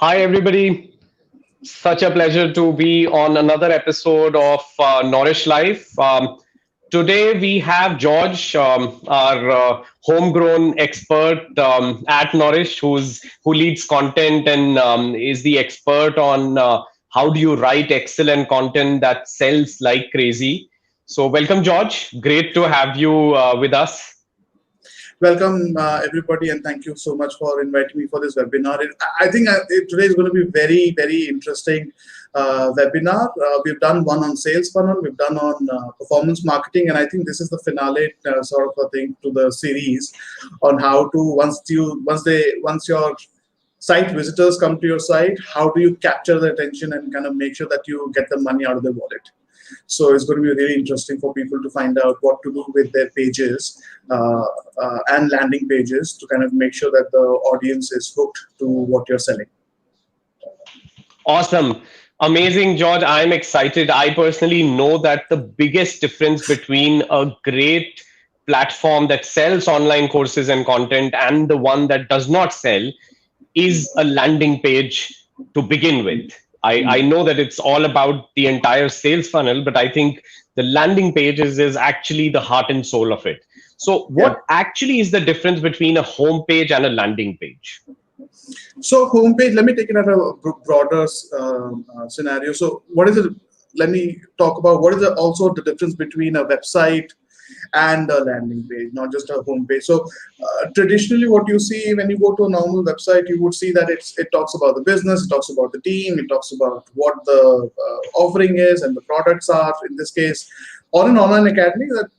Hi, everybody. Such a pleasure to be on another episode of Nourish Life. Today, we have George, our homegrown expert at Nourish, who leads content and is the expert on how do you write excellent content that sells like crazy. So, welcome, George. Great to have you with us. Welcome, everybody, and thank you so much for inviting me for this webinar. I think today is going to be very, very interesting webinar. We've done one on sales funnel, we've done on performance marketing, and I think this is the finale sort of a thing to the series on how to once your site visitors come to your site, how do you capture their attention and kind of make sure that you get the money out of their wallet. So it's going to be really interesting for people to find out what to do with their pages and landing pages to kind of make sure that the audience is hooked to what you're selling. Awesome. Amazing, George. I'm excited. I personally know that the biggest difference between a great platform that sells online courses and content and the one that does not sell is a landing page to begin with. I know that it's all about the entire sales funnel, but I think the landing pages is actually the heart and soul of it. So, Yeah. what actually is the difference between a home page and a landing page? So homepage, let me take it at a broader scenario. So what is it? Let me talk about what is also the difference between a website and a landing page, not just a homepage. So traditionally, what you see when you go to a normal website, you would see that it talks about the business, it talks about the team, it talks about what the offering is and the products are. In this case, or an online academy, that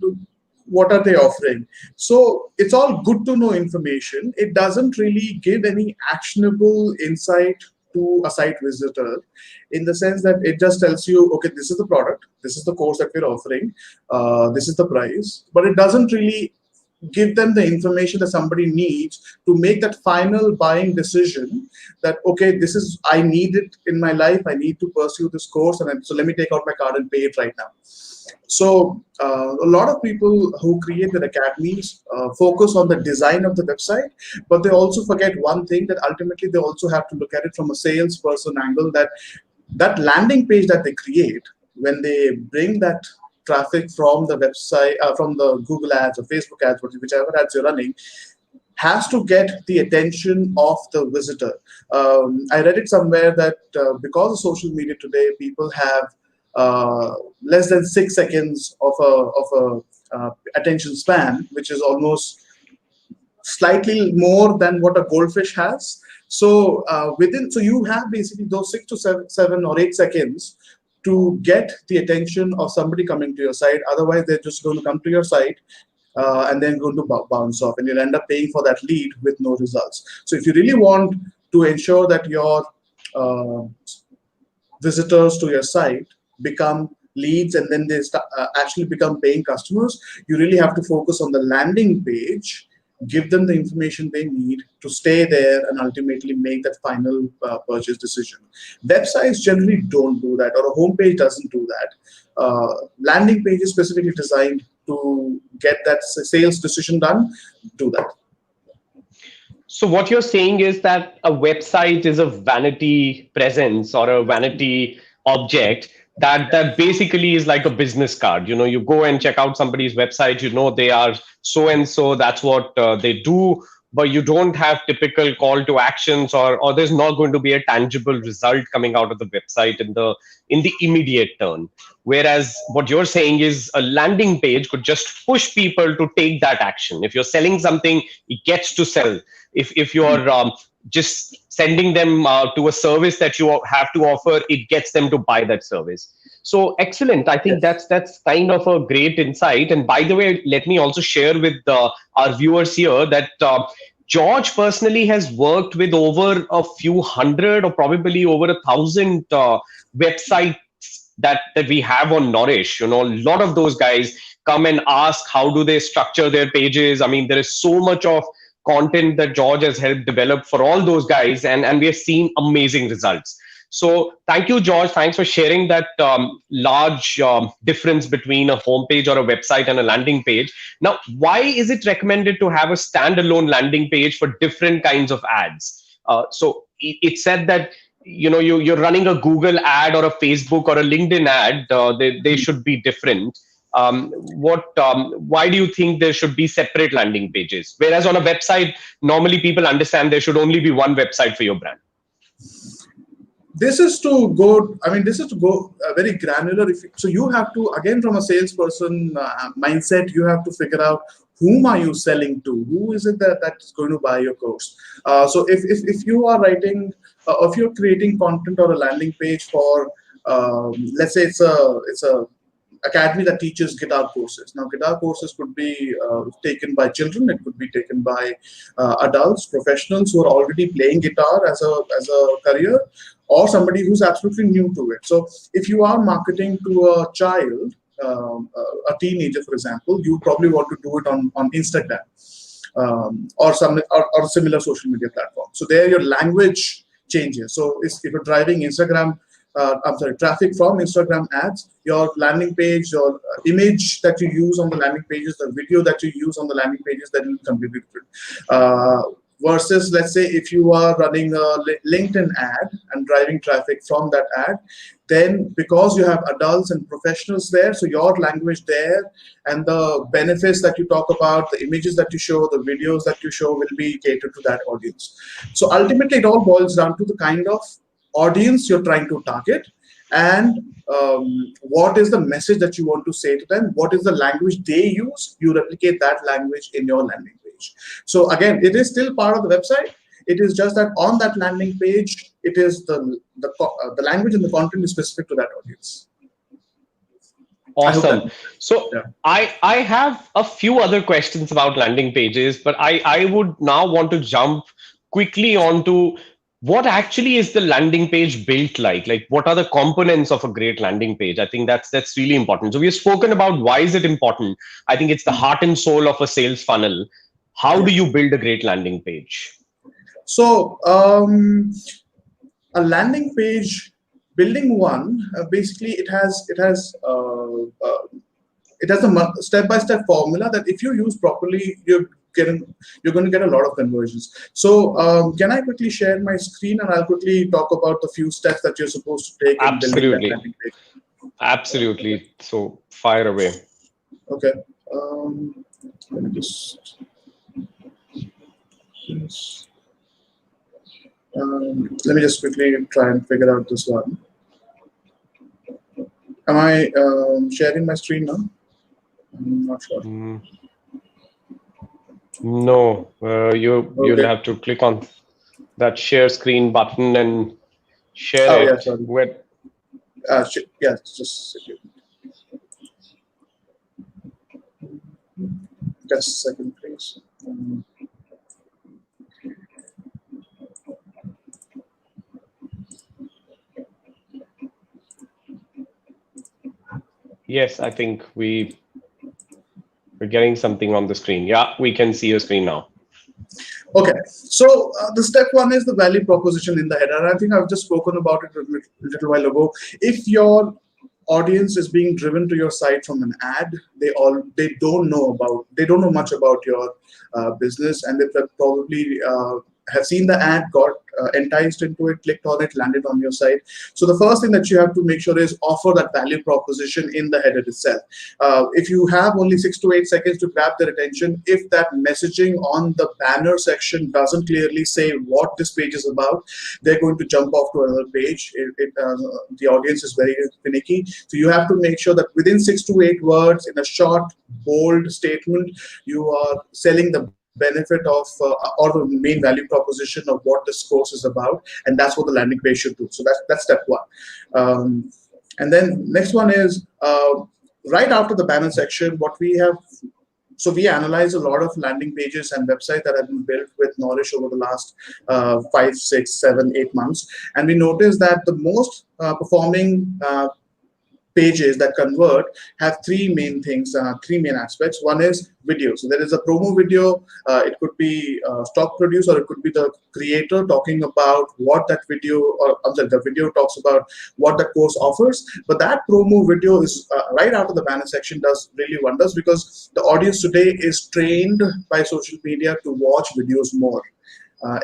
what are they offering. So it's all good to know information. It doesn't really give any actionable insight to a site visitor, in the sense that it just tells you, okay, this is the product, this is the course that we're offering, this is the price, but it doesn't really give them the information that somebody needs to make that final buying decision, that okay, this is, I need it in my life, I need to pursue this course, and so let me take out my card and pay it right now. So a lot of people who create their academies focus on the design of the website, but they also forget one thing, that ultimately they also have to look at it from a salesperson angle, that that landing page that they create, when they bring that traffic from the website, from the Google ads or Facebook ads, whichever ads you're running, has to get the attention of the visitor. I read it somewhere that because of social media today, people have less than 6 seconds of a attention span, which is almost slightly more than what a goldfish has. So so you have basically those 6 to 7 or 8 seconds to get the attention of somebody coming to your site. Otherwise, they're just going to come to your site and then going to bounce off, and you'll end up paying for that lead with no results. So if you really want to ensure that your uh, visitors to your site become leads and then they actually become paying customers, you really have to focus on the landing page, give them the information they need to stay there and ultimately make that final purchase decision. Websites generally don't do that, or a homepage doesn't do that. Landing page is specifically designed to get that sales decision done, do that. So what you're saying is that a website is a vanity presence or a vanity object that basically is like a business card. You know, you go and check out somebody's website, you know they are so and so, that's what they do, but you don't have typical call to actions, or there's not going to be a tangible result coming out of the website in the immediate term. Whereas what you're saying is a landing page could just push people to take that action. If you're selling something, it gets to sell. If you're just sending them to a service that you have to offer, it gets them to buy that service. So excellent. I think Yes. that's kind of a great insight. And by the way, let me also share with our viewers here that George personally has worked with over a few hundred or probably over 1,000 websites that we have on Nourish. You know, a lot of those guys come and ask how do they structure their pages. I mean, there is so much of content that George has helped develop for all those guys, and we have seen amazing results. So thank you, George. Thanks for sharing that large difference between a homepage or a website and a landing page. Now, why is it recommended to have a standalone landing page for different kinds of ads? So it said that you're running a Google ad or a Facebook or a LinkedIn ad. They should be different. Why do you think there should be separate landing pages, whereas on a website normally people understand there should only be one website for your brand? This is to go, I mean, this is to go very granular. So you have to, again, from a salesperson mindset, you have to figure out whom are you selling to? Who is it that's going to buy your course? So if you are writing, if you're creating content or a landing page for, let's say it's a academy that teaches guitar courses. Now, guitar courses could be taken by children. It could be taken by adults, professionals who are already playing guitar as a career, or somebody who's absolutely new to it. So, if you are marketing to a child, a teenager, for example, you probably want to do it on Instagram or similar social media platform. So there, your language changes. So if you're driving Instagram. Traffic from Instagram ads, your landing page, your image that you use on the landing pages, the video that you use on the landing pages, that will completely different. Versus, let's say, if you are running a LinkedIn ad and driving traffic from that ad, then because you have adults and professionals there, so your language there and the benefits that you talk about, the images that you show, the videos that you show will be catered to that audience. So ultimately, it all boils down to the kind of audience you're trying to target, and what is the message that you want to say to them, what is the language they use, you replicate that language in your landing page. So again, it is still part of the website. It is just that on that landing page, it is the language and the content is specific to that audience. Awesome. So yeah. I have a few other questions about landing pages, but I would now want to jump quickly onto what actually is the landing page built like? Like, what are the components of a great landing page? I think that's really important. So we've spoken about why is it important. I think it's the heart and soul of a sales funnel. How do you build a great landing page? So a landing page, building one, basically it has a step-by-step formula that if you use properly, you're going to get a lot of conversions. So can I quickly share my screen and I'll quickly talk about the few steps that you're supposed to take in building that landing page? Absolutely. So fire away. Okay. Let me just. Let me just quickly try and figure out this one. Am I sharing my screen now? I'm not sure. No, you'll have to click on that share screen button and share it. Yeah, sorry. With yeah, just a second, please. Yes, I think we're getting something on the screen. Yeah, we can see your screen now. Okay, so the step one is the value proposition in the header. And I think I've just spoken about it a little while ago. If your audience is being driven to your site from an ad, they don't know much about your business, and they probably have seen the ad, got enticed into it, clicked on it, landed on your site. So the first thing that you have to make sure is offer that value proposition in the header itself. If you have only 6 to 8 seconds to grab their attention, if that messaging on the banner section doesn't clearly say what this page is about, they're going to jump off to another page. The audience is very finicky. So you have to make sure that within 6 to 8 words, in a short, bold statement, you are selling the benefit of or the main value proposition of what this course is about, and that's what the landing page should do. So that's step one. And then next one is right after the banner section, what we have. So we analyze a lot of landing pages and websites that have been built with Nourish over the last 5, 6, 7, 8 months, and we noticed that the most performing pages that convert have three main things, three main aspects. One is video. So there is a promo video. It could be stock produce, or it could be the creator talking about what that video, or the video talks about what the course offers. But that promo video is right after the banner section does really wonders, because the audience today is trained by social media to watch videos more.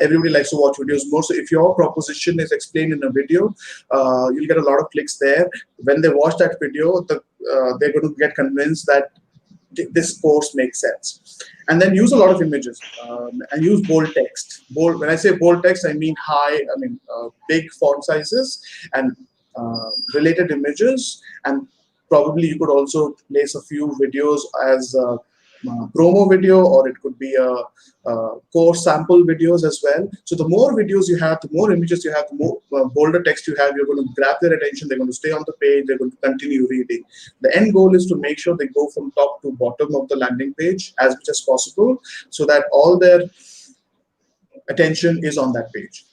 Everybody likes to watch videos more. So if your proposition is explained in a video, you'll get a lot of clicks there. When they watch that video, they're going to get convinced that this course makes sense. And then use a lot of images, and use bold text. Bold. When I say bold text, I mean big font sizes and related images. And probably you could also place a few videos as promo video, or it could be a course sample videos as well. So the more videos you have, the more images you have, the more bolder text you have, you're going to grab their attention. They're going to stay on the page. They're going to continue reading. The end goal is to make sure they go from top to bottom of the landing page as much as possible, so that all their attention is on that page.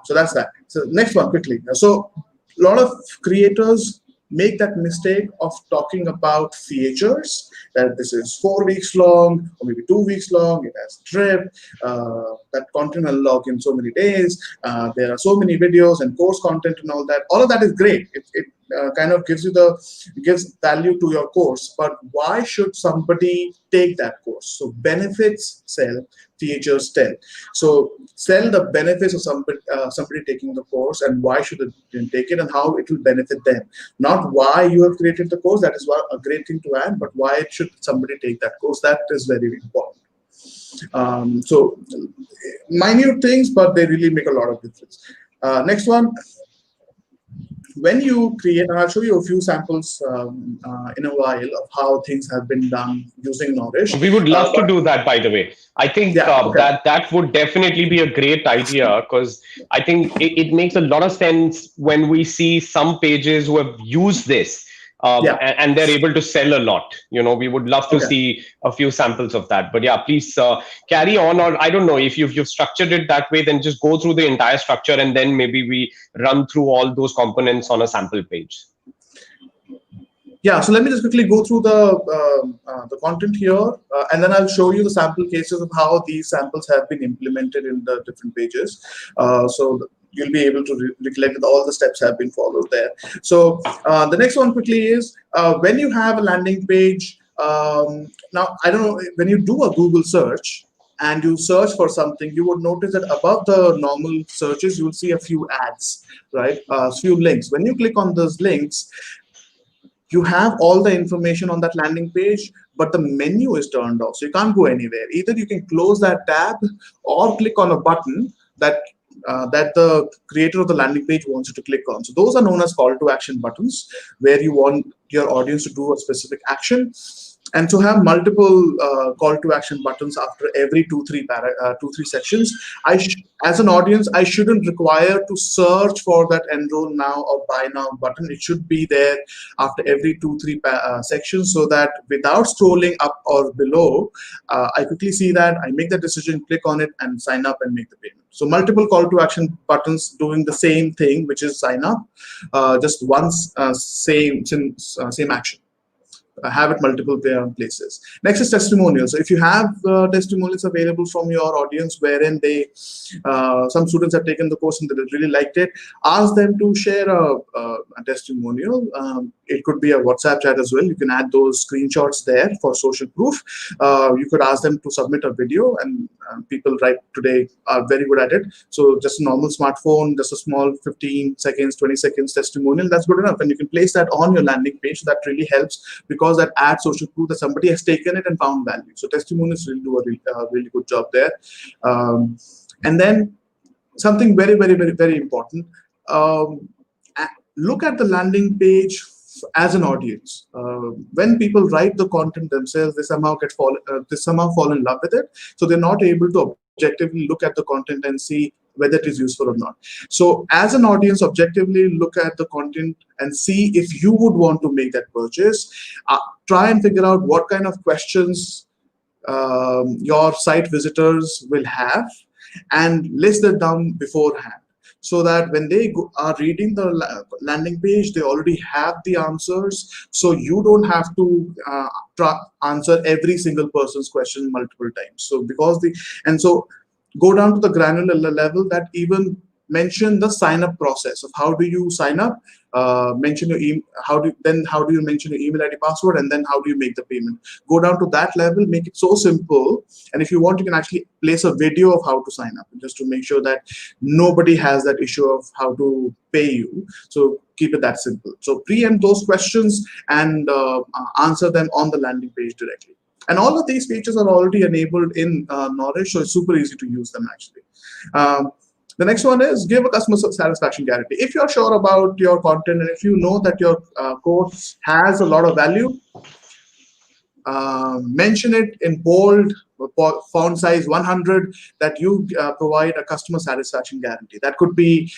So that's that. So next one quickly. So a lot of creators make that mistake of talking about features, that this is 4 weeks long or maybe 2 weeks long, it has drip, that content will log in so many days, there are so many videos and course content and all that. All of that is great. It kind of gives value to your course, but why should somebody take that course? So benefits sell, features tell. So sell the benefits of somebody taking the course, and why should they take it and how it will benefit them. Not why you have created the course, that is a great thing to add, but why should somebody take that course? That is very important. So minute things, but they really make a lot of difference. Next one. When you create, and I'll show you a few samples in a while of how things have been done using Nourish. We would love to do that, by the way. I think that would definitely be a great idea, because I think it makes a lot of sense when we see some pages who have used this and they're able to sell a lot. We would love to see a few samples of that. But yeah, please carry on. Or I don't know, if you've structured it that way, then just go through the entire structure, and then maybe we run through all those components on a sample page. Yeah, so let me just quickly go through the content here, and then I'll show you the sample cases of how these samples have been implemented in the different pages. So you'll be able to recollect that all the steps have been followed there. So the next one quickly is when you have a landing page. Now, I don't know, when you do a Google search and you search for something, you would notice that above the normal searches, you will see a few ads, right? A few links. When you click on those links, you have all the information on that landing page, but the menu is turned off, so you can't go anywhere. Either you can close that tab or click on a button that the creator of the landing page wants you to click on. So those are known as call to action buttons, where you want your audience to do a specific action. And to have multiple call to action buttons after every two, three sections, as an audience, I shouldn't require to search for that enroll now or buy now button. It should be there after every 2-3 sections, so that without scrolling up or below, I quickly see that, I make the decision, click on it, and sign up and make the payment. So multiple call to action buttons doing the same thing, which is sign up, just once, same action. Have it multiple places. Next is testimonials. So if you have testimonials available from your audience, wherein some students have taken the course and they really liked it, ask them to share a testimonial. It could be a WhatsApp chat as well. You can add those screenshots there for social proof. You could ask them to submit a video, and people right today are very good at it. So just a normal smartphone, just a small 15 seconds, 20 seconds testimonial, that's good enough. And you can place that on your landing page. So that really helps, because that adds social proof that somebody has taken it and found value. So testimonials really do a really good job there. And then something very, very, very, very important. Look at the landing page as an audience. When people write the content themselves, they somehow fall in love with it. So they're not able to objectively look at the content and see whether it is useful or not. So as an audience, objectively look at the content and see if you would want to make that purchase. Try and figure out what kind of questions your site visitors will have, and list them down beforehand, so that when they are reading the landing page, they already have the answers. So you don't have to answer every single person's question multiple times. So so go down to the granular level, that even mention the sign up process of how do you sign up, mention your email, how do you mention your email ID password, and then how do you make the payment. Go down to that level, make it so simple. And if you want, you can actually place a video of how to sign up, just to make sure that nobody has that issue of how to pay you. So keep it that simple. So preempt those questions and answer them on the landing page directly. And all of these features are already enabled in Nourish, so it's super easy to use them actually. The next one is give a customer satisfaction guarantee. If you're sure about your content and if you know that your course has a lot of value, mention it in bold font size 100 that you provide a customer satisfaction guarantee. That could be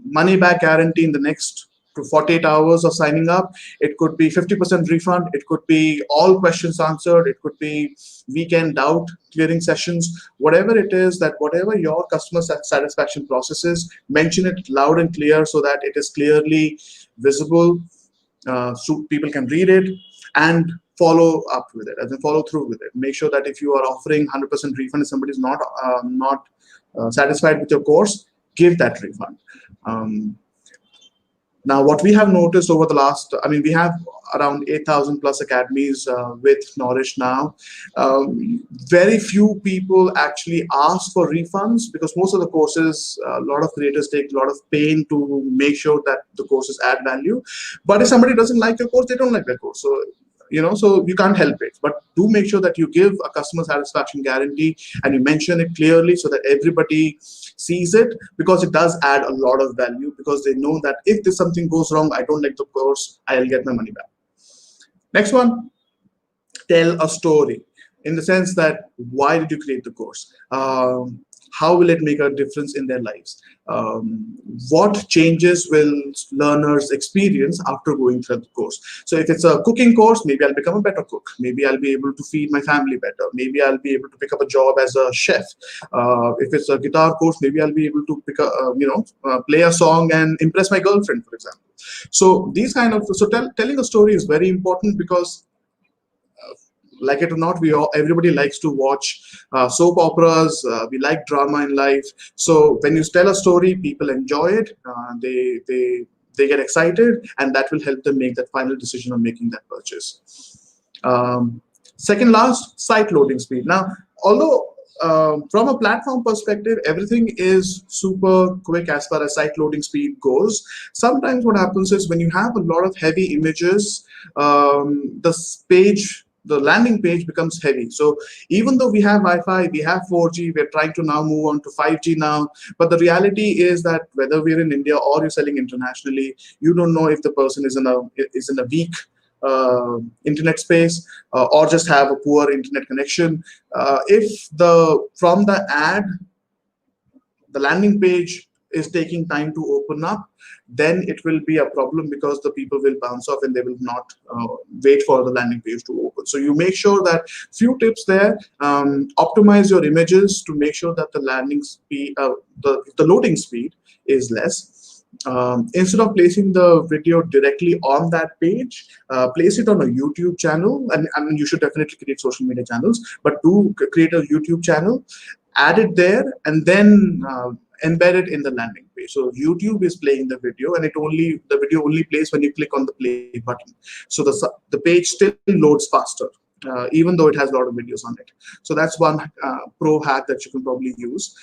money back guarantee in the next to 48 hours of signing up. It could be 50% refund. It could be all questions answered. It could be weekend doubt clearing sessions. Whatever it is, that whatever your customer satisfaction process is, mention it loud and clear so that it is clearly visible, so people can read it and follow up with it, and then follow through with it. Make sure that if you are offering 100% refund, if somebody is not satisfied with your course, give that refund. Now, what we have noticed over the last, we have around 8,000 plus academies with Nourish now. Very few people actually ask for refunds because most of the courses, a lot of creators take a lot of pain to make sure that the courses add value. But if somebody doesn't like your course, they don't like their course. So, so you can't help it. But do make sure that you give a customer satisfaction guarantee and you mention it clearly so that everybody sees it, because it does add a lot of value, because they know that if there's something goes wrong, I don't like the course, I'll get my money back. Next one, tell a story, in the sense that why did you create the course? How will it make a difference in their lives? What changes will learners experience after going through the course? So if it's a cooking course, maybe I'll become a better cook. Maybe I'll be able to feed my family better. Maybe I'll be able to pick up a job as a chef. If it's a guitar course, maybe I'll be able to pick a, play a song and impress my girlfriend, for example. So these kind of, telling a story is very important, because like it or not, everybody likes to watch soap operas. We like drama in life. So when you tell a story, people enjoy it. They get excited, and that will help them make that final decision on making that purchase. Second last, site loading speed. Now, although from a platform perspective, everything is super quick as far as site loading speed goes, sometimes what happens is when you have a lot of heavy images, the landing page becomes heavy. So even though we have Wi-Fi, we have 4G, we're trying to now move on to 5G now. But the reality is that whether we're in India or you're selling internationally, you don't know if the person is in a weak internet space or just have a poor internet connection. If from the ad, the landing page is taking time to open up, then it will be a problem, because the people will bounce off and they will not wait for the landing page to open. So you make sure that, few tips there, optimize your images to make sure that the landing speed, the loading speed is less. Instead of placing the video directly on that page, place it on a YouTube channel. And I mean, you should definitely create social media channels, but do create a YouTube channel, add it there, and then embed it in the landing page. So YouTube is playing the video, and the video only plays when you click on the play button. So the page still loads faster, even though it has a lot of videos on it. So that's one pro hack that you can probably use.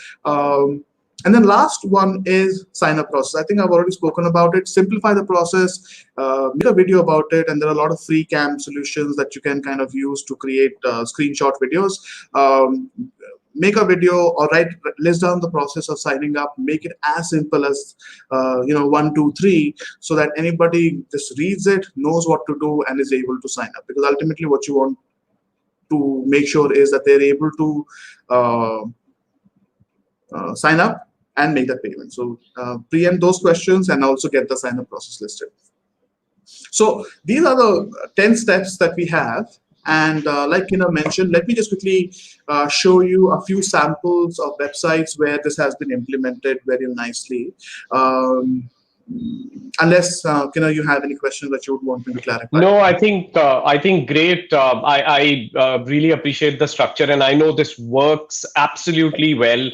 And then last one is sign up process. I think I've already spoken about it. Simplify the process, make a video about it, and there are a lot of free cam solutions that you can kind of use to create screenshot videos. Make a video or list down the process of signing up. Make it as simple as 1, 2, 3, so that anybody just reads it, knows what to do, and is able to sign up. Because ultimately, what you want to make sure is that they're able to sign up and make that payment. So preempt those questions and also get the sign up process listed. So these are the 10 steps that we have. And like Kina mentioned, let me just quickly show you a few samples of websites where this has been implemented very nicely. Unless you have any questions that you would want me to clarify. No, I think great. I really appreciate the structure, and I know this works absolutely well.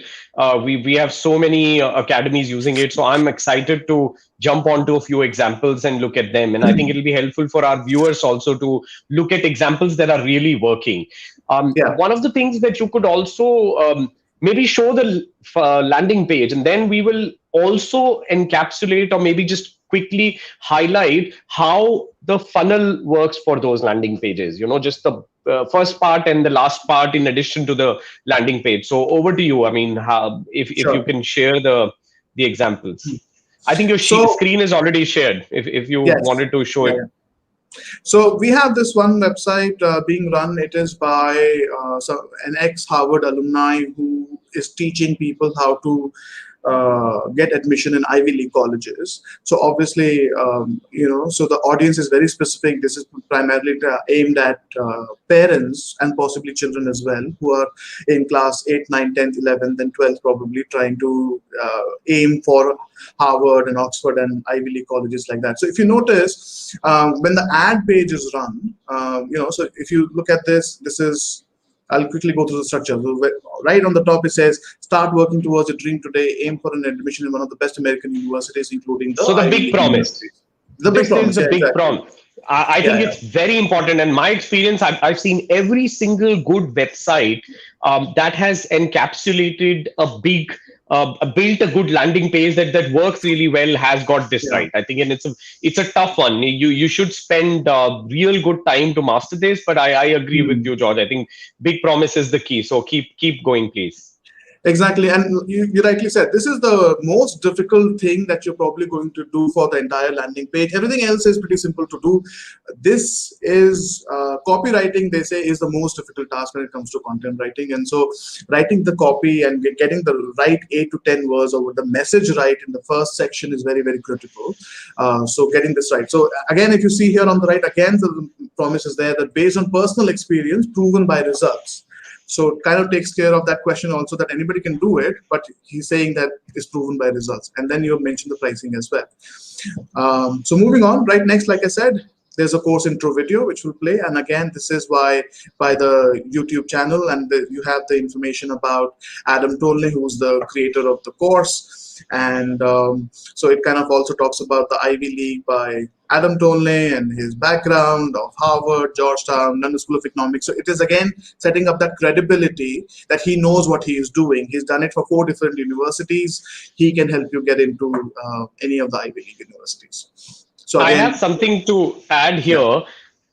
We have so many academies using it, so I'm excited to jump onto a few examples and look at them. And I think it'll be helpful for our viewers also to look at examples that are really working. Yeah. One of the things that you could also maybe show the landing page, and then we will also encapsulate or maybe just quickly highlight how the funnel works for those landing pages, just the first part and the last part in addition to the landing page. So over to you. I mean, if you Sure. can share the examples. I think your So screen is already shared if you yes. wanted to show Yeah. it. So we have this one website being run. It is by an ex-Harvard alumni who is teaching people how to get admission in Ivy League colleges. So obviously, so the audience is very specific. This is primarily aimed at parents and possibly children as well, who are in class 8, 9, 10th, 11th, and 12th, probably trying to aim for Harvard and Oxford and Ivy League colleges like that. So if you notice, when the ad page is run, so if you look at this is, I'll quickly go through the structure. So right on the top, it says, start working towards a dream today, aim for an admission in one of the best American universities, including the So the Ivy big League promise. universities. The big This promise, is the yeah, big exactly. promise. I think it's very important. And my experience, I've seen every single good website that has encapsulated built a good landing page that works really well has got this Yeah. right. I think, and it's a tough one. You should spend real good time to master this. But I agree with Hmm. you, George. I think big promise is the key. So keep going, please. Exactly, and you rightly said this is the most difficult thing that you're probably going to do for the entire landing page. Everything else is pretty simple to do. This is copywriting, they say, is the most difficult task when it comes to content writing. And so writing the copy and getting the right 8 to 10 words or the message right in the first section is very, very critical. So getting this right. So again, if you see here on the right, again, the promise is there that based on personal experience proven by results. So it kind of takes care of that question also, that anybody can do it, but he's saying that is proven by results. And then you mentioned the pricing as well. So moving on, right next, like I said, there's a course intro video which will play. And again, this is by the YouTube channel, and you have the information about Adam Tolney, who's the creator of the course. And so it kind of also talks about the Ivy League by Adam Tolney and his background of Harvard, Georgetown, London School of Economics. So it is again setting up that credibility that he knows what he is doing. He's done it for 4 different universities. He can help you get into any of the Ivy League universities. So again, I have something to add here.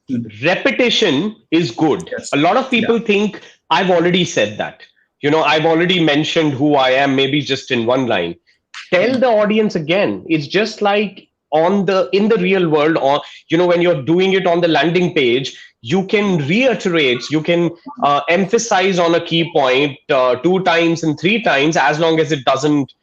Yeah. Repetition is good. Yes. A lot of people think I've already said that. I've already mentioned who I am, maybe just in one line. Tell the audience again. It's just like in the real world, or when you're doing it on the landing page, you can reiterate, you can emphasize on a key point 2 times and 3 times, as long as it doesn't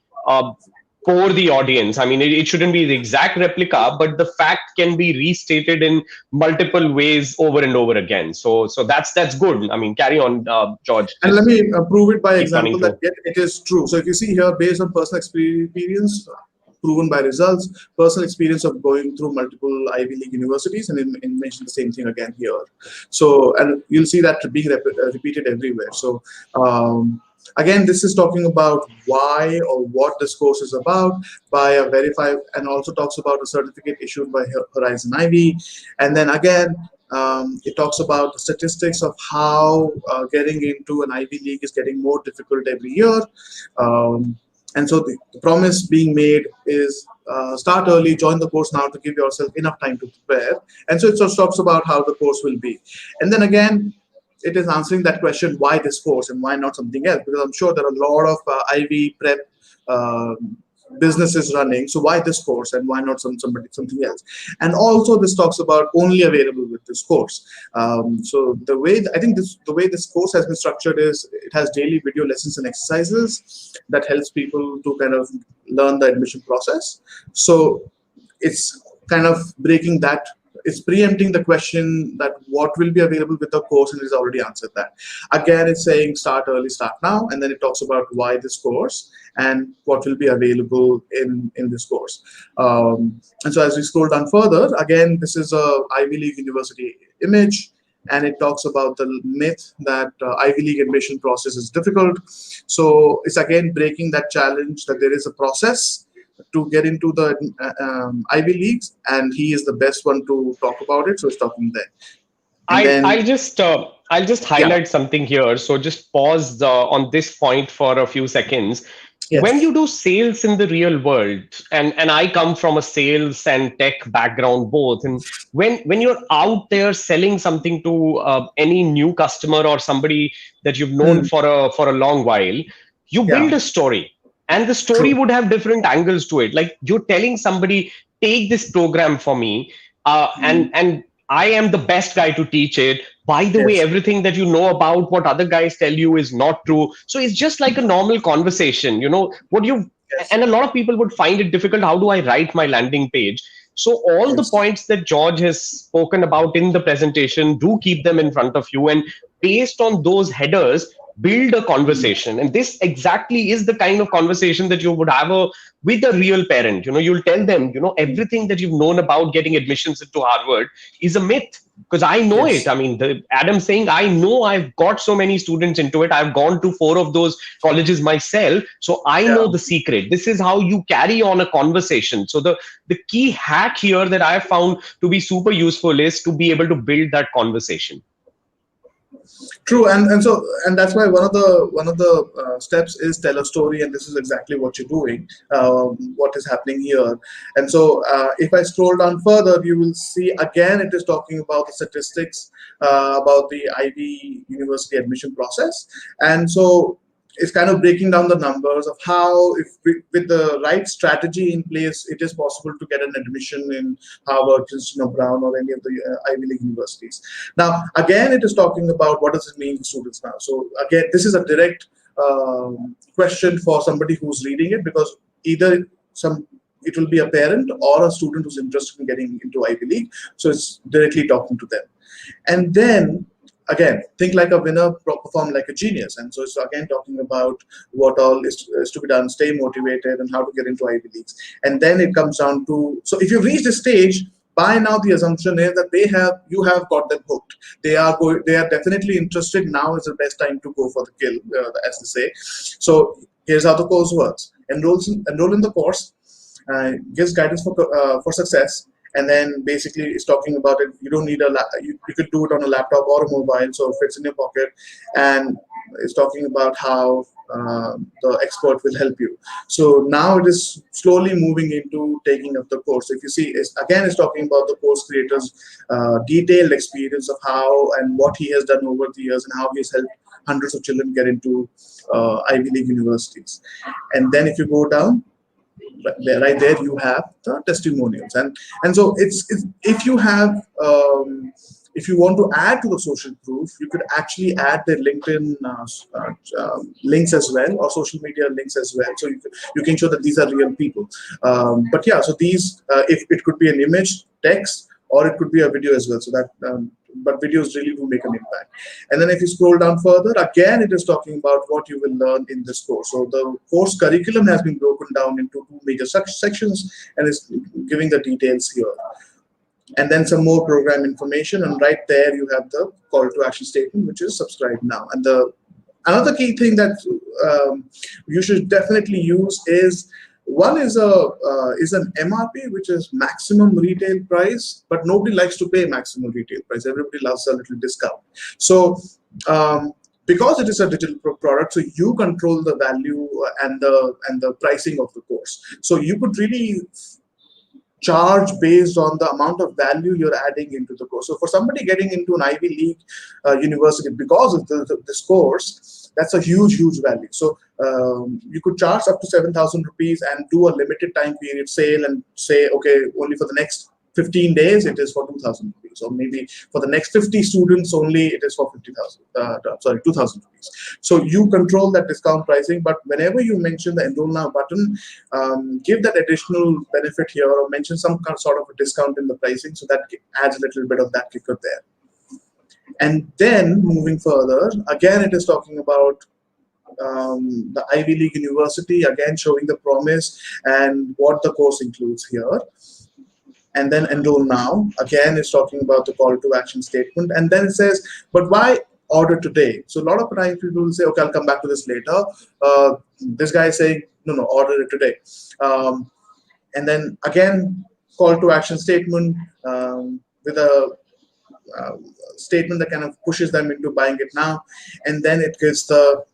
bore the audience. I mean, it shouldn't be the exact replica, but the fact can be restated in multiple ways over and over again. So that's good. I mean, carry on, George. And let me prove it by keep example running that it is true. So if you see here, based on personal experience, proven by results, personal experience of going through multiple Ivy League universities, and it mentioned the same thing again here. So, and you'll see that being repeated everywhere. So again, this is talking about why or what this course is about by a verified, and also talks about a certificate issued by Horizon Ivy. And then again, it talks about the statistics of how getting into an Ivy League is getting more difficult every year. And so the promise being made is start early, join the course now to give yourself enough time to prepare. And so it sort of talks about how the course will be. And then again, it is answering that question, why this course and why not something else? Because I'm sure there are a lot of Ivy prep businesses running. So why this course and why not something else? And also this talks about only available with this course. So the way this course has been structured is it has daily video lessons and exercises that helps people to kind of learn the admission process. So it's kind of breaking that it's preempting the question that what will be available with the course, and it's already answered that. Again, it's saying start early, start now, and then it talks about why this course and what will be available in this course. And so as we scroll down further, again, this is a Ivy League University image, and it talks about the myth that Ivy League admission process is difficult. So it's again breaking that challenge that there is a process to get into the Ivy Leagues, and he is the best one to talk about it. So he's talking there. And then, I'll just yeah, highlight something here. So just pause on this point for a few seconds. When yes, you do sales in the real world, and I come from a sales and tech background both, and when you're out there selling something to any new customer or somebody that you've known Hmm. for a long while, you Yeah, build a story, and the story true. would have different angles to it. Like you're telling somebody, take this program for me, Hmm. and I am the best guy to teach it. By the way, Yes, everything that you know about what other guys tell you is not true. So it's just like a normal conversation. What you yes, and a lot of people would find it difficult. How do I write my landing page? So all the yes. points that George has spoken about in the presentation, do keep them in front of you, and based on those headers, build a Hmm. conversation. And this exactly is the kind of conversation that you would have with a real parent. You'll tell them, everything that you've known about getting admissions into Harvard is a myth, because I know it. Yes, I mean, Adam saying, I know I've got so many students into it. I've gone to 4 of those colleges myself. So I yeah. know the secret. This is how you carry on a conversation. So the key hack here that I have found to be super useful is to be able to build that conversation. True, and that's why one of the steps is tell a story, and this is exactly what you're doing. What is happening here, and so if I scroll down further, you will see again it is talking about the statistics about the Ivy University admission process, and so it's kind of breaking down the numbers of how, if with the right strategy in place, it is possible to get an admission in Harvard, Princeton, or Brown, or any of the Ivy League universities. Now, again, it is talking about what does it mean to students now. So again, this is a direct question for somebody who's reading it, because either some it will be a parent or a student who's interested in getting into Ivy League. So it's directly talking to them. And then again, think like a winner, perform like a genius. And so it's again talking about what all is to be done, stay motivated, and how to get into Ivy Leagues. And then it comes down to, so if you've reached this stage, by now the assumption is that you have got them hooked. They are definitely interested. Now is the best time to go for the kill, as they say. So here's how the course works: enroll in the course, gives guidance for success, and then basically it's talking about it. You don't need you could do it on a laptop or a mobile, so it fits in your pocket, and it's talking about how the expert will help you. So now it is slowly moving into taking up the course. If you see, it's talking about the course creator's detailed experience of how and what he has done over the years, and how he has helped hundreds of children get into Ivy League universities. And then if you go down, right there you have the testimonials, and so it's if you have if you want to add to the social proof, you could actually add their LinkedIn links as well, or social media links as well, so you can show that these are real people. But yeah, so these if it could be an image, text, or it could be a video as well, so that but videos really do make an impact. And then if you scroll down further, again, it is talking about what you will learn in this course. So the course curriculum has been broken down into two major sections, and it's giving the details here. And then some more program information, and right there you have the call to action statement, which is subscribe now. And another key thing that you should definitely use is, one is an MRP, which is maximum retail price, but nobody likes to pay maximum retail price. Everybody loves a little discount. So because it is a digital product, so you control the value and the pricing of the course. So you could really charge based on the amount of value you're adding into the course. So for somebody getting into an Ivy League university because of this course, that's a huge value. So you could charge up to 7,000 rupees and do a limited time period sale, and say, okay, only for the next 15 days it is for 2,000 rupees. rupees, or maybe for the next 50 students only, it is for 50,000. Sorry, 2,000 rupees. So you control that discount pricing, but whenever you mention the enroll now button, give that additional benefit here, or mention some sort of a discount in the pricing, so that adds a little bit of that kicker there. And then moving further, again, it is talking about the Ivy League University, again showing the promise and what the course includes here. And then enroll now, again, it's talking about the call to action statement. And then it says, but why order today? So a lot of times people will say, okay, I'll come back to this later. This guy is saying, no, order it today. And then again, call to action statement with a statement that kind of pushes them into buying it now. And then it gives the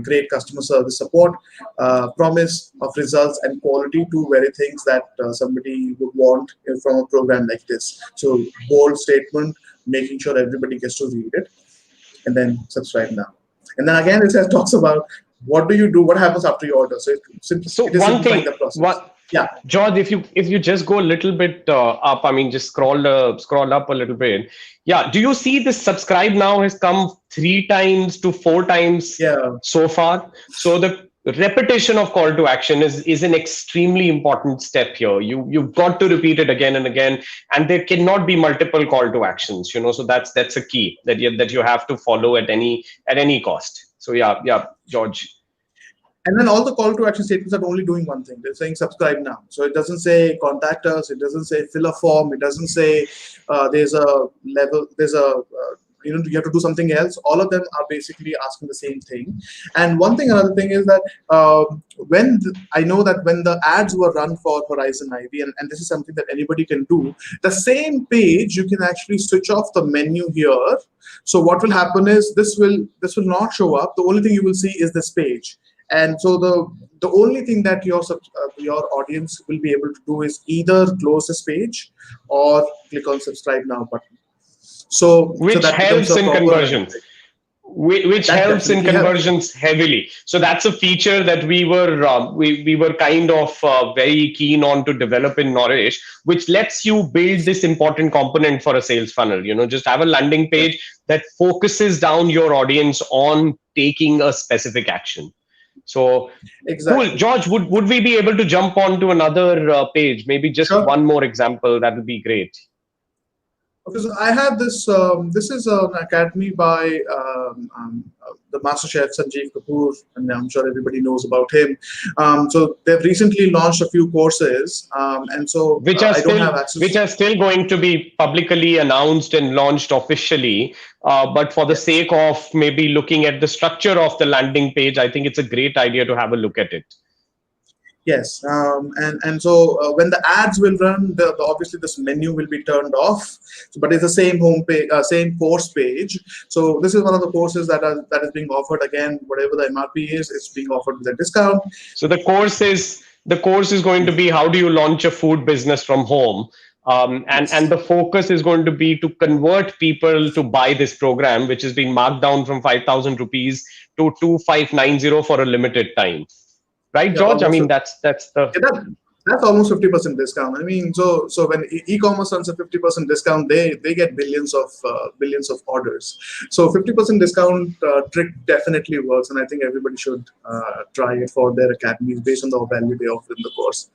great customer service support, promise of results and quality, two very things that somebody would want from a program like this. So bold statement, making sure everybody gets to read it, and then subscribe now. And then again, it talks about what do you do, what happens after you order. So it is one thing, the process. Yeah, George, if you just go a little bit up, I mean, just scroll up a little bit. Yeah, do you see this subscribe now has come 3 times to 4 times so far? So the repetition of call to action is an extremely important step here. You've got to repeat it again and again, and there cannot be multiple call to actions. So that's a key that you have to follow at any cost. So yeah, George. And then all the call to action statements are only doing one thing. They're saying subscribe now. So it doesn't say contact us. It doesn't say fill a form. It doesn't say there's a level, you have to do something else. All of them are basically asking the same thing. And another thing is that I know that when the ads were run for Horizon Ivy, and this is something that anybody can do, the same page, you can actually switch off the menu here. So what will happen is this will not show up. The only thing you will see is this page. And so the only thing that your audience will be able to do is either close this page or click on subscribe now button. Which helps in conversions. Which helps in conversions heavily. So that's a feature that we were kind of very keen on to develop in Nourish, which lets you build this important component for a sales funnel. Just have a landing page that focuses down your audience on taking a specific action. So exactly. Cool. George, would we be able to jump on to another page? Maybe just one more example. That would be great. Okay, so I have this. This is an academy by the master chef Sanjeev Kapoor, and I'm sure everybody knows about him. So they've recently launched a few courses, and so which are still going to be publicly announced and launched officially. But for the sake of maybe looking at the structure of the landing page, I think it's a great idea to have a look at it. Yes, and so when the ads will run, obviously this menu will be turned off. But it's the same home page, same course page. So this is one of the courses that is being offered. Again, whatever the MRP is, it's being offered with a discount. So the course is going to be how do you launch a food business from home. And the focus is going to be to convert people to buy this program, which is being marked down from 5,000 rupees to 2,590 for a limited time. Right, George? I mean, that's almost 50% discount. I mean, so when e-commerce runs a 50% discount, they get billions of orders. So 50% discount trick definitely works, and I think everybody should try it for their academies based on the value they offer in the course.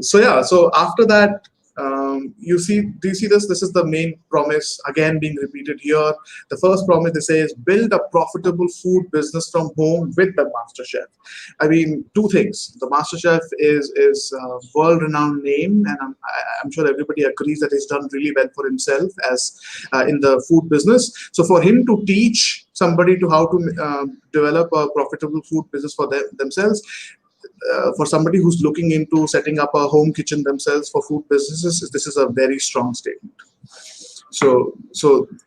So after that, do you see this? This is the main promise again being repeated here. The first promise, they say, is build a profitable food business from home with the master chef. I mean, two things. The master chef is a world-renowned name, and I'm sure everybody agrees that he's done really well for himself as in the food business. So for him to teach somebody to how to develop a profitable food business for themselves. For somebody who's looking into setting up a home kitchen themselves for food businesses, this is a very strong statement. So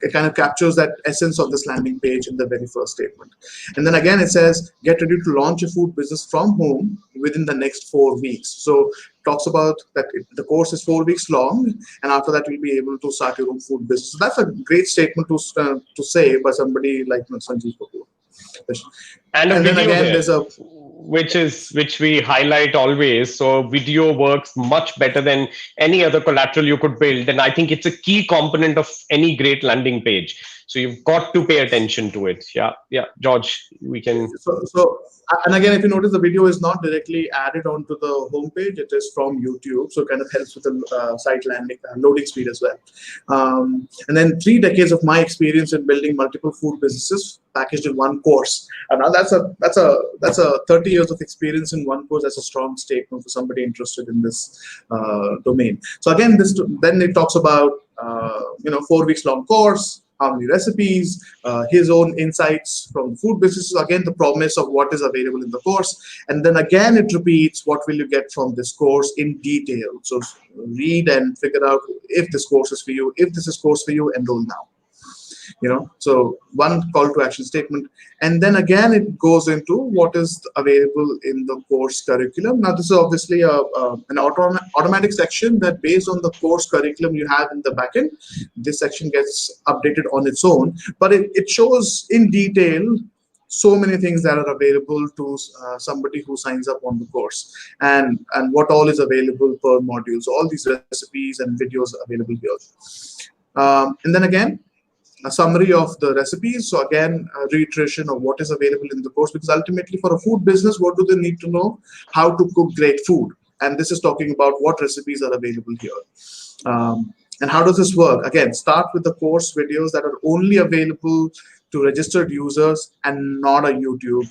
it kind of captures that essence of this landing page in the very first statement. And then again, it says, get ready to launch a food business from home within the next 4 weeks. So talks about that the course is 4 weeks long, and after that, you'll be able to start your own food business. So that's a great statement to say by somebody like Sanjeev Kapoor. And then again, there's a which we highlight always. So video works much better than any other collateral you could build, and I think it's a key component of any great landing page. So you've got to pay attention to it. Yeah, George, we can. And again, if you notice, the video is not directly added onto the homepage. It is from YouTube, so it kind of helps with the site loading speed as well. And then 3 decades of my experience in building multiple food businesses packaged in one course. And now that's a 30 years of experience in one course. That's a strong statement for somebody interested in this domain. So again, then it talks about 4 weeks long course, how many recipes, his own insights from food businesses, again, the promise of what is available in the course. And then again, it repeats what will you get from this course in detail. So read and figure out if this course is for you. If this is course for you, enroll now. So one call to action statement. And then again, it goes into what is available in the course curriculum. Now, this is obviously an automatic section that based on the course curriculum you have in the backend, this section gets updated on its own, but it shows in detail so many things that are available to somebody who signs up on the course, and what all is available per module. So all these recipes and videos are available here. And then again, a summary of the recipes. So again, a reiteration of what is available in the course, because ultimately for a food business, what do they need to know? How to cook great food. And this is talking about what recipes are available here. And how does this work? Again, start with the course videos that are only available to registered users and not on YouTube,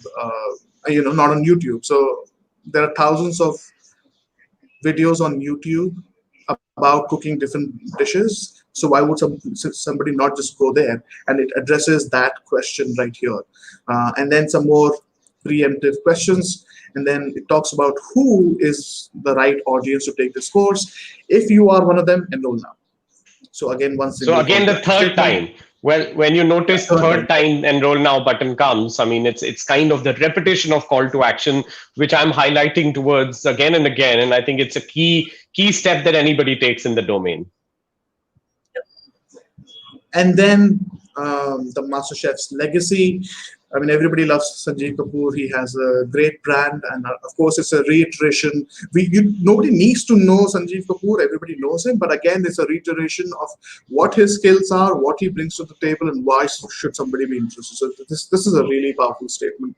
not on YouTube. So there are thousands of videos on YouTube about cooking different dishes. So why would somebody not just go there? And it addresses that question right here. And then some more preemptive questions. And then it talks about who is the right audience to take this course. If you are one of them, enroll now. So again, the third time. Well, when you notice third time enroll now button comes, I mean, it's kind of the repetition of call to action, which I'm highlighting towards again and again. And I think it's a key step that anybody takes in the domain. And then the MasterChef's legacy. I mean, everybody loves Sanjeev Kapoor. He has a great brand, and of course, it's a reiteration. Nobody needs to know Sanjeev Kapoor. Everybody knows him, but again, it's a reiteration of what his skills are, what he brings to the table, and why should somebody be interested. So this is a really powerful statement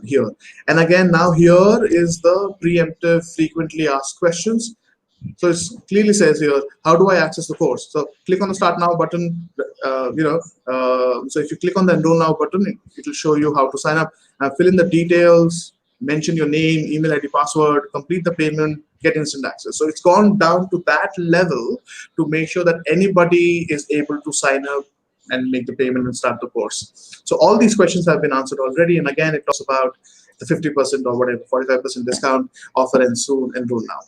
here. And again, now here is the preemptive, frequently asked questions. So it clearly says here, how do I access the course? So click on the Start Now button. So if you click on the Enroll Now button, it will show you how to sign up, fill in the details, mention your name, email ID, password, complete the payment, get instant access. So it's gone down to that level to make sure that anybody is able to sign up and make the payment and start the course. So all these questions have been answered already. And again, it talks about the 50% or whatever, 45% discount offer and soon enroll now.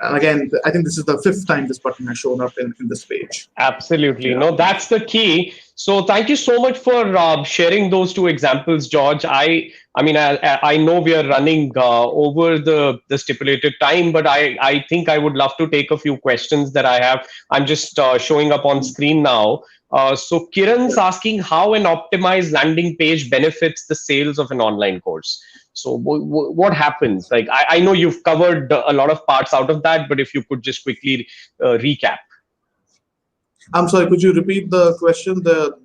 And again, I think this is the 5th time this button has shown up in this page. Absolutely. Yeah. No, that's the key. So thank you so much for sharing those 2 examples, George. I know we are running over the stipulated time, but I think I would love to take a few questions that I have. I'm just showing up on screen now. So Kiran's asking how an optimized landing page benefits the sales of an online course. So what happens? Like, I know you've covered a lot of parts out of that, but if you could just quickly recap. I'm sorry, could you repeat the question? The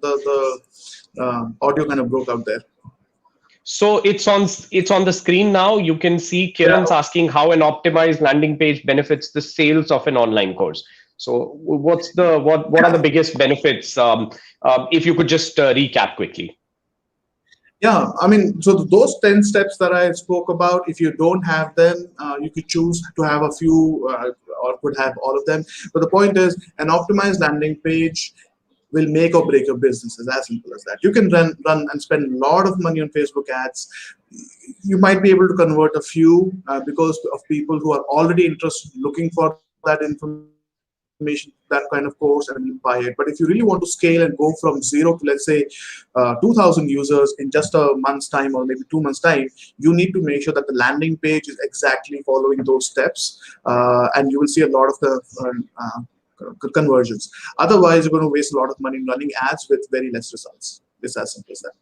audio kind of broke out there. So it's on the screen now. You can see Kiran's asking how an optimized landing page benefits the sales of an online course. So what are the biggest benefits? If you could just recap quickly. Yeah, I mean, so those 10 steps that I spoke about, if you don't have them, you could choose to have a few or could have all of them. But the point is, an optimized landing page will make or break your business. It's as simple as that. You can run and spend a lot of money on Facebook ads. You might be able to convert a few because of people who are already interested, looking for that information, that kind of course, and you buy it. But if you really want to scale and go from 0 to, let's say, 2,000 users in just a month's time or maybe 2 months' time, you need to make sure that the landing page is exactly following those steps, and you will see a lot of the conversions. Otherwise, you're going to waste a lot of money running ads with very less results. It's as simple as that.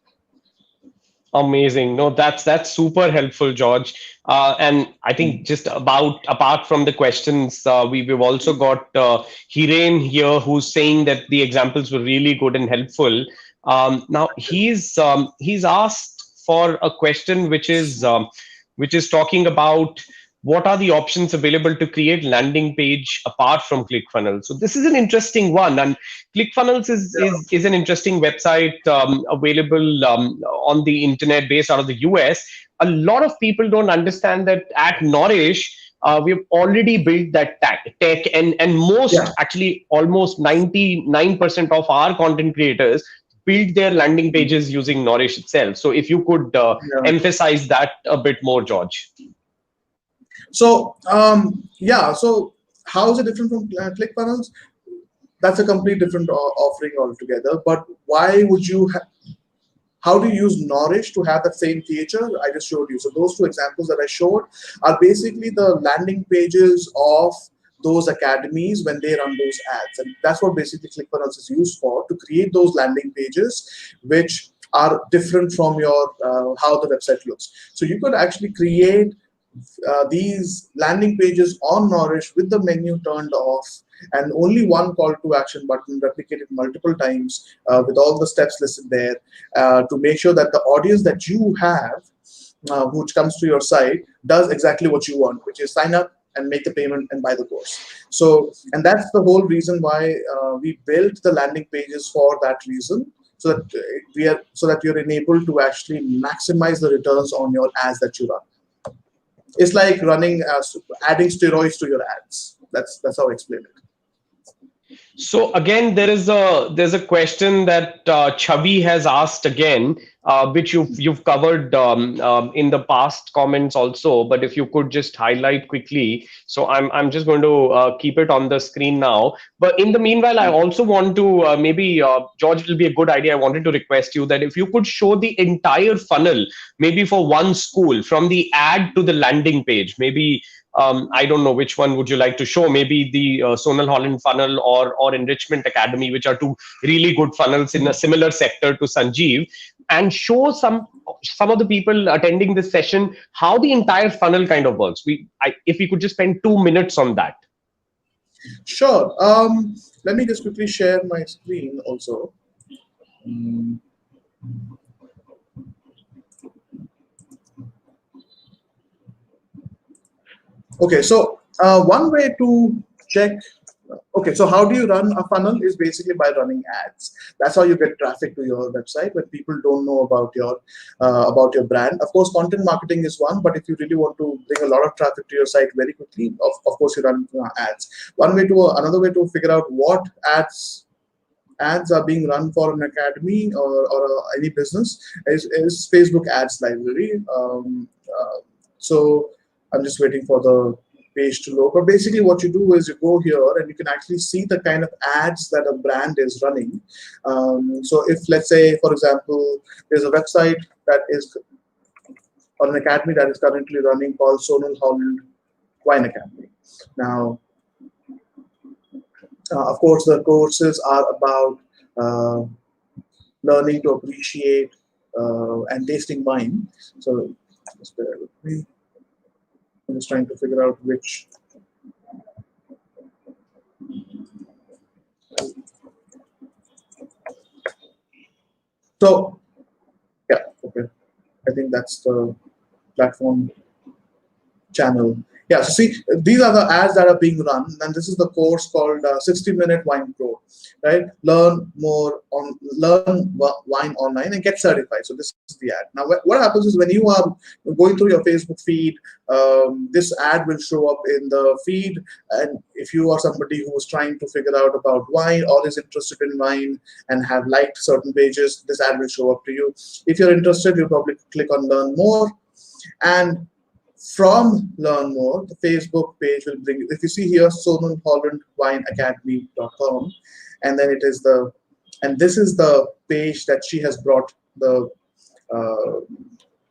Amazing. No, that's super helpful, George. And I think just about apart from the questions, we've also got Hiren here who's saying that the examples were really good and helpful. Now he's asked for a question which is talking about what are the options available to create landing page apart from ClickFunnels. So this is an interesting one, and ClickFunnels is an interesting website available on the internet based out of the US. A lot of people don't understand that at Nourish, we've already built that tech, and Yeah, most, actually almost 99% of our content creators build their landing pages using Nourish itself. So if you could yeah. emphasize that a bit more, George. So yeah, so how is it different from ClickFunnels? That's a complete different offering altogether. But why would you? How do you use Nourish to have that same feature I just showed you? So those two examples that I showed are basically the landing pages of those academies when they run those ads, and that's what basically ClickFunnels is used for, to create those landing pages which are different from your how the website looks. So you could actually create these landing pages on Nourish with the menu turned off and only one call to action button replicated multiple times with all the steps listed there to make sure that the audience that you have, which comes to your site, does exactly what you want, which is sign up and make the payment and buy the course. So, and that's the whole reason why we built the landing pages for that reason. So that you're enabled to actually maximize the returns on your ads that you run. It's like running, adding steroids to your ads. That's how I explain it. So again, there's a question that Chavi has asked again, which you've covered in the past comments also. But if you could just highlight quickly, so I'm just going to keep it on the screen now. But in the meanwhile, I also want to maybe George, it will be a good idea. I wanted to request you that if you could show the entire funnel, maybe for one school, from the ad to the landing page, maybe I don't know which one would you like to show. Maybe the Sonal Holland funnel or Enrichment Academy, which are two really good funnels in a similar sector to Sanjeev, and show some of the people attending this session how the entire funnel kind of works. If we could just spend 2 minutes on that. Sure. Let me just quickly share my screen also. Mm. Okay, so one way to check. Okay, so how do you run a funnel is basically by running ads. That's how you get traffic to your website when people don't know about your brand. Of course, content marketing is one, but if you really want to bring a lot of traffic to your site very quickly, of course you run ads. Another way to figure out what ads are being run for an academy or any business is Facebook ads library. So I'm just waiting for the page to load. But basically what you do is you go here and you can actually see the kind of ads that a brand is running. So if, let's say, for example, there's a website that is or an academy that is currently running called Sonal Holland Wine Academy. Now, of course, the courses are about learning to appreciate and tasting wine. So just bear with me. I'm just trying to figure out which. So yeah, okay. I think that's the platform channel. Yeah, so see, these are the ads that are being run, and this is the course called 60-Minute Wine Pro, right? Learn wine online and get certified. So this is the ad. Now, what happens is when you are going through your Facebook feed, this ad will show up in the feed, and if you are somebody who is trying to figure out about wine or is interested in wine and have liked certain pages, this ad will show up to you. If you're interested, you'll probably click on Learn More, and from Learn More, the Facebook page will bring you. If you see here, sonalhollandwineacademy.com, and then this is the page that she has brought the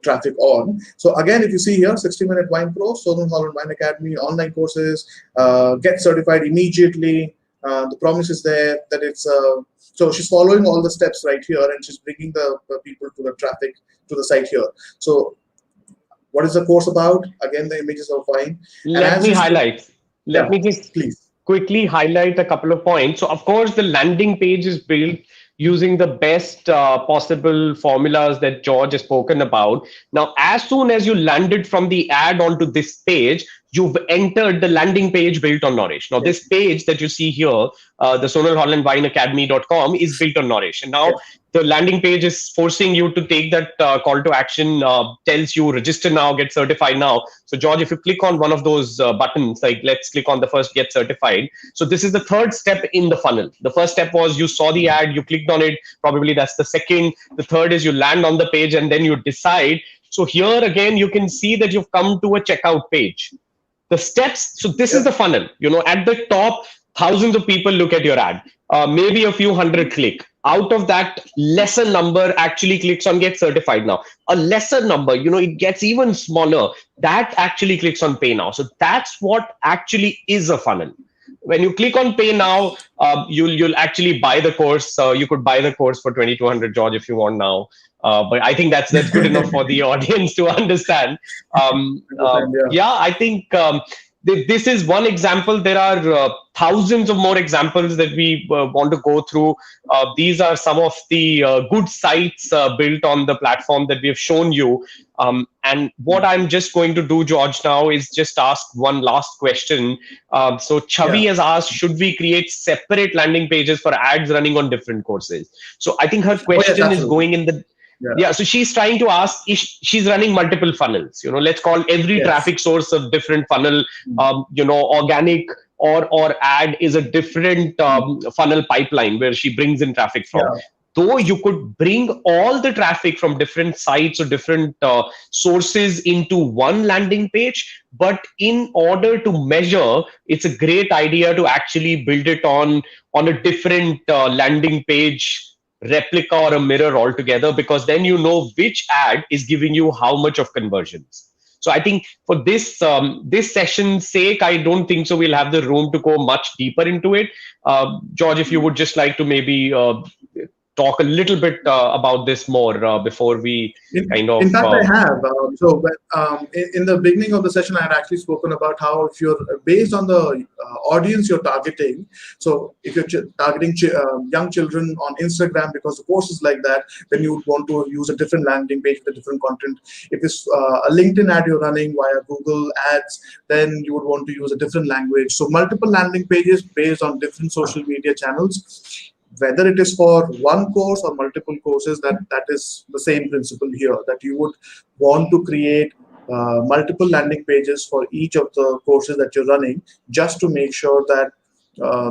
traffic on. So again, if you see here, 60-Minute Wine Pro, Sonal Holland Wine Academy, online courses, get certified immediately. The promise is there that it's So she's following all the steps right here, and she's bringing the people to the traffic to the site here. So what is the course about? Again, the images are fine. And Let as me she's, highlight. Let yeah, me just please. quickly highlight a couple of points. So, of course, the landing page is built using the best possible formulas that George has spoken about. Now, as soon as you landed from the ad onto this page, you've entered the landing page built on Nourish. Now, Yes, this page that you see here, the Sonal Holland Wine Academy.com, is built on Nourish. And now yes, the landing page is forcing you to take that call to action, tells you register now, get certified now. So, George, if you click on one of those buttons, like let's click on the first get certified. So, this is the third step in the funnel. The first step was you saw the ad, you clicked on it. Probably that's the second. The third is you land on the page and then you decide. So, here again, you can see that you've come to a checkout page. The steps, so this is yep, the funnel. At the top, thousands of people look at your ad, maybe a few hundred click. Out of that, lesser number actually clicks on get certified now. A lesser number, it gets even smaller, that actually clicks on pay now. So that's what actually is a funnel. When you click on pay now, you'll actually buy the course. You could buy the course for 2,200, George, if you want now. But I think that's good enough for the audience to understand. understand, yeah. Yeah, I think this is one example. There are thousands of more examples that we want to go through. These are some of the good sites built on the platform that we have shown you. And what I'm just going to do, George, now is just ask one last question. So Chavi Yeah. has asked, should we create separate landing pages for ads running on different courses? So I think her Oh yes, question is absolutely. going in the Yeah. yeah, so she's trying to ask if she's running multiple funnels. Let's call every Yes. traffic source a different funnel. Organic or ad is a different funnel pipeline where she brings in traffic from. Yeah. Though you could bring all the traffic from different sites or different sources into one landing page, but in order to measure, it's a great idea to actually build it on a different landing page replica or a mirror altogether, because then you know which ad is giving you how much of conversions. So I think for this session's sake, I don't think so we'll have the room to go much deeper into it. George, if you would just like to maybe talk a little bit about this more before we kind In of fact, I have. In the beginning of the session, I had actually spoken about how if you're based on the audience you're targeting. So if you're targeting young children on Instagram because the course is like that, then you would want to use a different landing page with a different content. If it's a LinkedIn ad you're running via Google Ads, then you would want to use a different language. So multiple landing pages based on different social media channels, whether it is for one course or multiple courses, that is the same principle here, that you would want to create multiple landing pages for each of the courses that you're running, just to make sure that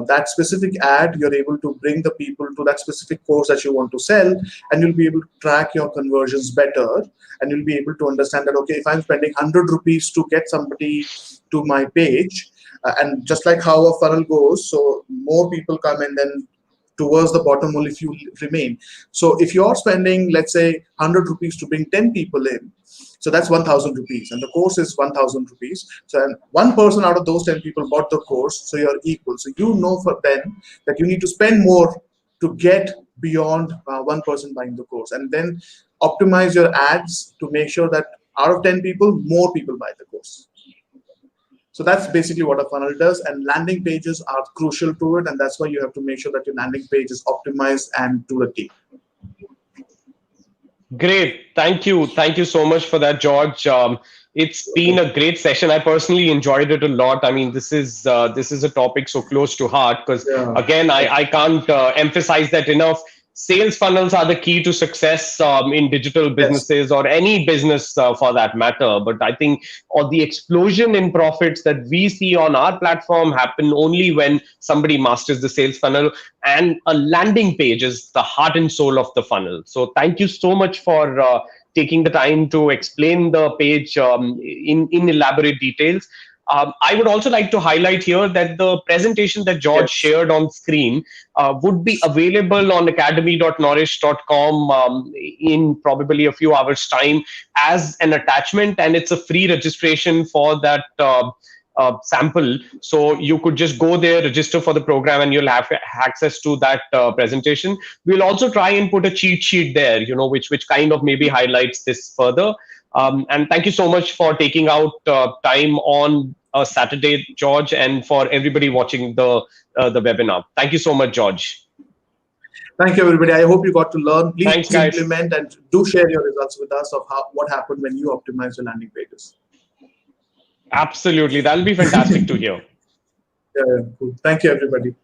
that specific ad, you're able to bring the people to that specific course that you want to sell, and you'll be able to track your conversions better, and you'll be able to understand that, okay, if I'm spending 100 rupees to get somebody to my page, and just like how a funnel goes, so more people come and then towards the bottom only few remain. So if you're spending, let's say, 100 rupees to bring 10 people in, so that's 1,000 rupees, and the course is 1,000 rupees. So and one person out of those 10 people bought the course, so you're equal. So you know for then that you need to spend more to get beyond one person buying the course, and then optimize your ads to make sure that out of 10 people, more people buy the course. So that's basically what a funnel does, and landing pages are crucial to it, and that's why you have to make sure that your landing page is optimized and to the T. Great. Thank you so much for that, George. It's been a great session. I personally enjoyed it a lot. I mean, this is a topic so close to heart because, Yeah. again, I can't emphasize that enough. Sales funnels are the key to success in digital Yes. businesses or any business for that matter. But I think or the explosion in profits that we see on our platform happen only when somebody masters the sales funnel, and a landing page is the heart and soul of the funnel. So thank you so much for taking the time to explain the page in elaborate details. I would also like to highlight here that the presentation that George Yes. shared on screen would be available on academy.nourish.com in probably a few hours' time as an attachment, and it's a free registration for that sample. So you could just go there, register for the program, and you'll have access to that presentation. We'll also try and put a cheat sheet there, which kind of maybe highlights this further. And thank you so much for taking out time on a Saturday, George, and for everybody watching the webinar. Thank you so much, George. Thank you, everybody. I hope you got to learn. Please Thanks, guys. implement and do share your results with us of what happened when you optimize your landing pages. Absolutely. That'll be fantastic to hear. Yeah, cool. Thank you, everybody.